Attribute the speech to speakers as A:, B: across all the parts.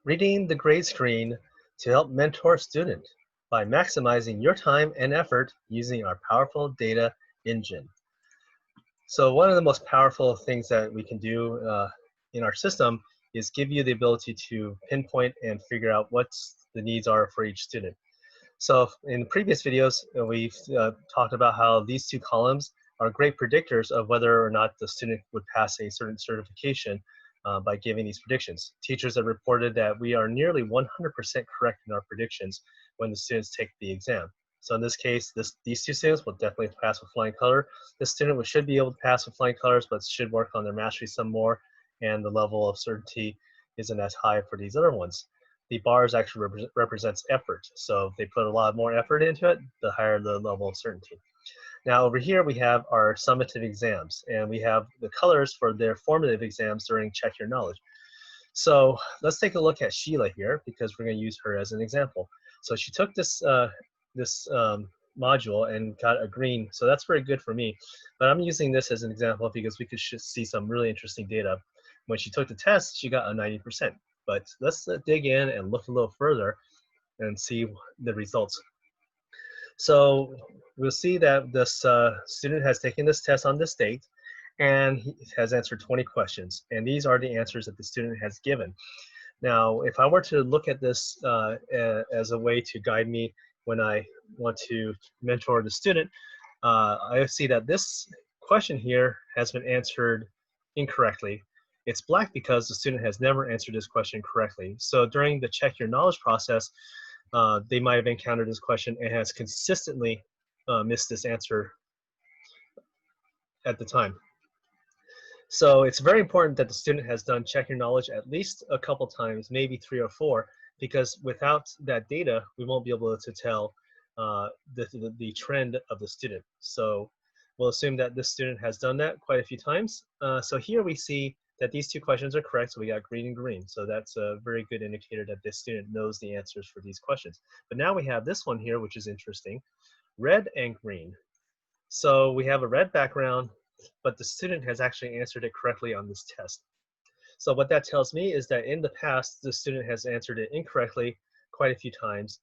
A: Reading the grade screen to help mentor a student by maximizing your time and effort using our powerful data engine. So one of the most powerful things that we can do in our system is give you the ability to pinpoint and figure out what the needs are for each student. So in previous videos, we've talked about how these two columns are great predictors of whether or not the student would pass a certain certification by giving these predictions. Teachers have reported that we are nearly 100% correct in our predictions when the students take the exam. So in this case, these two students will definitely pass with flying color. This student should be able to pass with flying colors, but should work on their mastery some more, and the level of certainty isn't as high for these other ones. The bars actually represents effort. So if they put a lot more effort into it, the higher the level of certainty. Now over here we have our summative exams, and we have the colors for their formative exams during Check Your Knowledge. So let's take a look at Sheila here, because we're going to use her as an example. So she took this module and got a green, so that's very good for me. But I'm using this as an example because we could see some really interesting data. When she took the test, she got a 90%. But let's dig in and look a little further and see the results. So we'll see that this student has taken this test on this date, and he has answered 20 questions. And these are the answers that the student has given. Now, if I were to look at this as a way to guide me when I want to mentor the student, I see that this question here has been answered incorrectly. It's black because the student has never answered this question correctly. So during the Check Your Knowledge process, they might have encountered this question and has consistently missed this answer at the time. So it's very important that the student has done Check Your Knowledge at least a couple times, maybe 3 or 4, because without that data, we won't be able to tell the trend of the student. So we'll assume that this student has done that quite a few times. So here we see that these two questions are correct, so we got green and green. So that's a very good indicator that this student knows the answers for these questions. But now we have this one here, which is interesting, red and green. So we have a red background, but the student has actually answered it correctly on this test. So what that tells me is that in the past, the student has answered it incorrectly quite a few times,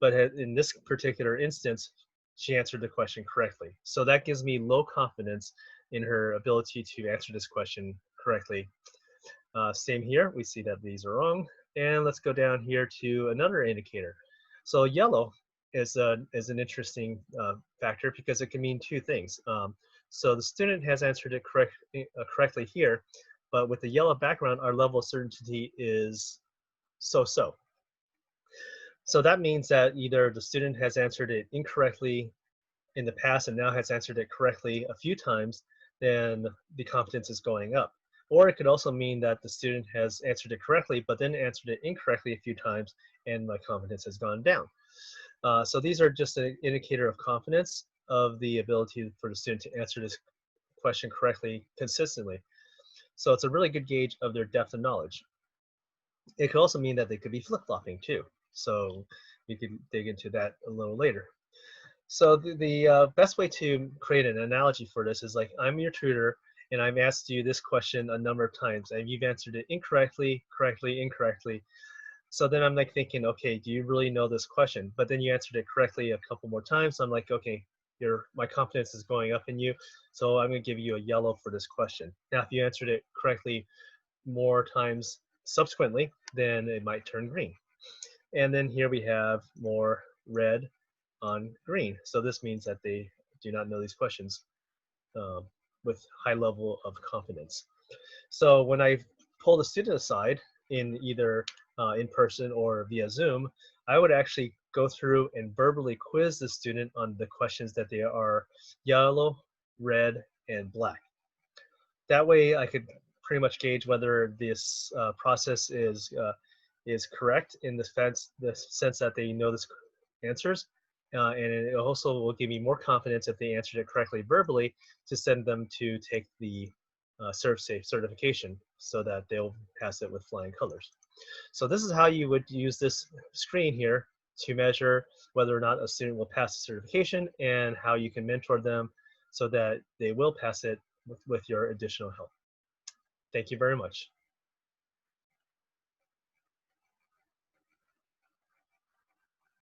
A: but in this particular instance, she answered the question correctly. So that gives me low confidence in her ability to answer this question correctly. Same here, we see that these are wrong. And let's go down here to another indicator. So yellow is an interesting factor because it can mean two things. So the student has answered it correctly here, but with the yellow background, our level of certainty is so-so. So that means that either the student has answered it incorrectly in the past and now has answered it correctly a few times, then the confidence is going up. Or it could also mean that the student has answered it correctly, but then answered it incorrectly a few times, and my confidence has gone down. So these are just an indicator of confidence of the ability for the student to answer this question correctly consistently. So it's a really good gauge of their depth of knowledge. It could also mean that they could be flip-flopping too. So we can dig into that a little later. So the best way to create an analogy for this is like, I'm your tutor, and I've asked you this question a number of times, and you've answered it incorrectly, correctly, incorrectly. So then I'm like thinking, okay, do you really know this question? But then you answered it correctly a couple more times. So I'm like, okay, my confidence is going up in you. So I'm going to give you a yellow for this question. Now, if you answered it correctly more times subsequently, then it might turn green. And then here we have more red on green. So this means that they do not know these questions with high level of confidence. So when I pull the student aside in either in person or via Zoom, I would actually go through and verbally quiz the student on the questions that they are yellow, red, and black. That way I could pretty much gauge whether this process is correct in the sense that they know this answers. And it also will give me more confidence if they answered it correctly verbally to send them to take the ServSafe certification so that they'll pass it with flying colors. So this is how you would use this screen here to measure whether or not a student will pass the certification and how you can mentor them so that they will pass it with your additional help. Thank you very much.